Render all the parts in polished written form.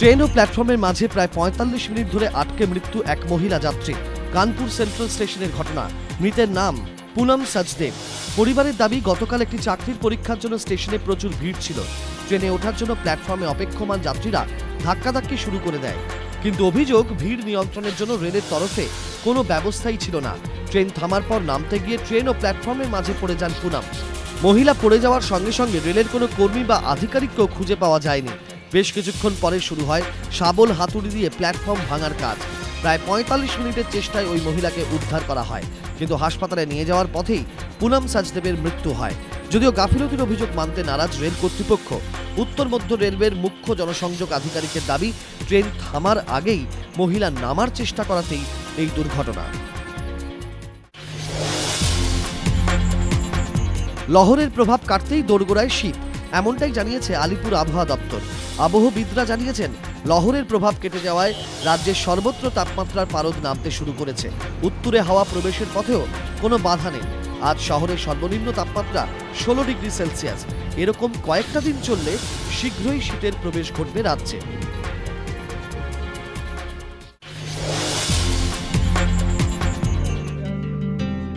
Train ও প্ল্যাটফর্মের মাঝে প্রায় ৪৫ মিনিট ধরে আটকে মৃত্যু এক মহিলা যাত্রী। কানপুর সেন্ট্রাল স্টেশনের ঘটনা। মৃতের নাম পুনম সচদেব। পরিবারের দাবি, গতকাল একটি চাকরির পরীক্ষার জন্য স্টেশনে প্রচুর ভিড় ছিল। ট্রেনে ওঠার জন্য প্ল্যাটফর্মে অপেক্ষমান যাত্রীরা ধাক্কাধাক্কি শুরু করে দেয়। কিন্তু অভিযোগ, ভিড় নিয়ন্ত্রণের জন্য রেলের তরফে কোনো ব্যবস্থাই ছিল না। ট্রেন থামার পর নামতে গিয়ে ট্রেন ও প্ল্যাটফর্মের মাঝে পড়ে যান পুনম। মহিলা পড়ে যাওয়ার সঙ্গে সঙ্গে রেলের কোনো কর্মী বা আধিকারিককেও খুঁজে পাওয়া যায়নি। বেশ কিছুক্ষণ পরে শুরু হয় শাবল হাতুড়ি দিয়ে প্ল্যাটফর্ম ভাঙার কাজ। প্রায় ৪৫ মিনিটের চেষ্টায় ওই মহিলাকে উদ্ধার করা হয়, কিন্তু হাসপাতালে নিয়ে যাওয়ার পথেই পুনম সচদেবের মৃত্যু হয়। যদিও গাফিলতির অভিযোগ মানতে নারাজ রেল কর্তৃপক্ষ। উত্তর মধ্য রেলওয়ের মুখ্য জনসংযোগ আধিকারিকের দাবি, ট্রেন থামার আগেই মহিলা নামার চেষ্টা করাতেই এই দুর্ঘটনা। লহরের প্রভাব কাটতেই দোরগোড়ায় শীত, এমনটাই জানিয়েছে আলিপুর আবহাওয়া দপ্তর। আবহবিদরা জানিয়েছেন, লহরের প্রভাব কেটে যাওয়ায় রাজ্যের সর্বত্র তাপমাত্রার পারদ নামতে শুরু করেছে। উত্তরে হাওয়া প্রবেশের পথেও কোনো বাধা নেই। আজ শহরের সর্বনিম্ন তাপমাত্রা ১৬ ডিগ্রি সেলসিয়াস। এরকম কয়েকটা দিন চললে শীঘ্রই শীতের প্রবেশ ঘটবে রাজ্যে।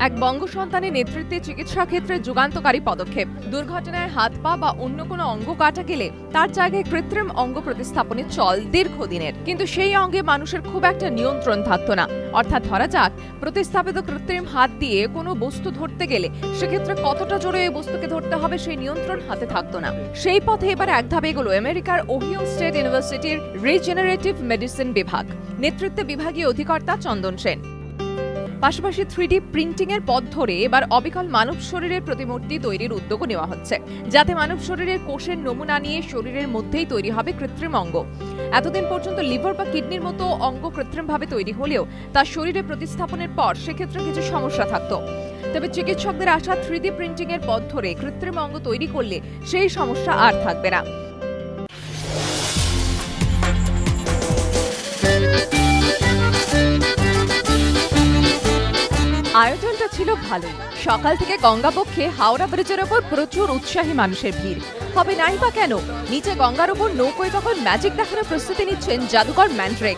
এক বঙ্গ সন্তানের নেতৃত্বে চিকিৎসা ক্ষেত্রে যুগান্তকারী পদক্ষেপ। দুর্ঘটনায় হাত পা বা অন্য কোনো অঙ্গ কাটা গেলে তার জায়গায় কৃত্রিম অঙ্গ প্রতিস্থাপনের চল দীর্ঘদিনের, কিন্তু সেই অঙ্গে মানুষের খুব একটা নিয়ন্ত্রণ থাকতো না। অর্থাৎ ধরা যাক, প্রতিস্থাপিত কৃত্রিম হাত দিয়ে কোনো বস্তু ধরতে গেলে সেক্ষেত্রে কতটা জোরে এই বস্তুকে ধরতে হবে সেই নিয়ন্ত্রণ হাতে থাকতো না। সেই পথে এবার এক ধাপে এগোলো আমেরিকার ওহিও স্টেট ইউনিভার্সিটির রিজেনারেটিভ মেডিসিন বিভাগ। নেতৃত্বে বিভাগীয় অধিকর্তা চন্দন সেন। পাশাপাশি 3D প্রিন্টিং এর পথ ধরে এবার অবিকল মানব শরীরের প্রতিমূর্তি তৈরির উদ্যোগও নেওয়া হচ্ছে, যাতে মানব শরীরের কোষের নমুনা নিয়ে শরীরের মধ্যেই তৈরি হবে কৃত্রিম অঙ্গ। এতদিন পর্যন্ত লিভার বা কিডনির মতো অঙ্গ কৃত্রিমভাবে তৈরি হলেও তার শরীরে প্রতিস্থাপনের পর সেক্ষেত্রে কিছু সমস্যা থাকতো। তবে চিকিৎসকদের আশা, 3D প্রিন্টিং এর পথ ধরে কৃত্রিম অঙ্গ তৈরি করলে সেই সমস্যা আর থাকবে না। আয়োজনটা ছিল ভালোই। সকাল থেকে গঙ্গাবক্ষে হাওড়া ব্রিজের ওপর প্রচুর উৎসাহী মানুষের ভিড়। হবে নাই বা কেন, নিচে গঙ্গার ওপর নৌকোয় তখন ম্যাজিক দেখানোর প্রস্তুতি নিচ্ছেন জাদুকর ম্যান্ড্রেক।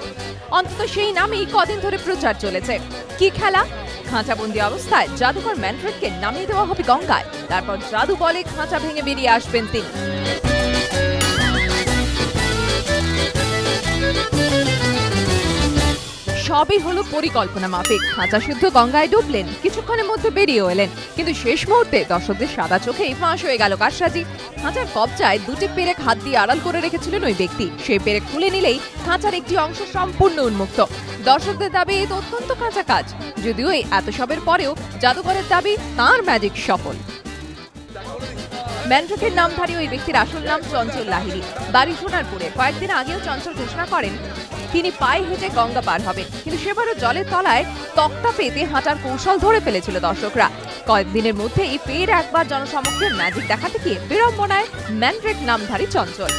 অন্তত সেই নামেই কদিন ধরে প্রচার চলেছে। কি খেলা? খাঁচাবন্দি অবস্থায় জাদুকর ম্যান্ড্রেককে নামিয়ে দেওয়া হবে গঙ্গায়, তারপর জাদু বলে খাঁচা ভেঙে বেরিয়ে আসবেন তিনি। সবই হলো পরিকল্পনা মাফিক। খাঁচা শুদ্ধ গঙ্গায় ডুবলেন, কিছুক্ষণের মধ্যে বেরিয়ে এলেন, কিন্তু শেষ মুহূর্তে দর্শকদের সাদা চোখেই ফাঁস হয়ে গেল কারসাজি। খাঁচার কবজায় দুটি পেরেক হাত দিয়ে আড়াল করে রেখেছিলেন ওই ব্যক্তি। সেই পেরেক খুলে নিলেই খাঁচার একটি অংশ সম্পূর্ণ উন্মুক্ত। দর্শকদের দাবি, এই অত্যন্ত কাঁচা কাজ। যদিও এই এত সবের পরেও জাদুকরের দাবি তাঁর ম্যাজিক সফল। ম্যান্ড্রেকের নামধারী ওই ব্যক্তির আসল নাম চঞ্চল লাহিড়ী, বাড়ি সোনারপুরে। কয়েকদিন আগেও চঞ্চল ঘোষণা করেন তিনি পায়ে হেঁটে গঙ্গা পার হবেন, কিন্তু সেবারও জলের তলায় তক্তা পেতে হাঁটার কৌশল ধরে ফেলেছিল দর্শকরা। কয়েকদিনের মধ্যেই ফের একবার জনসমক্ষে ম্যাজিক দেখাতে গিয়ে বিড়ম্বনায় ম্যান্ড্রেক নামধারী চঞ্চল।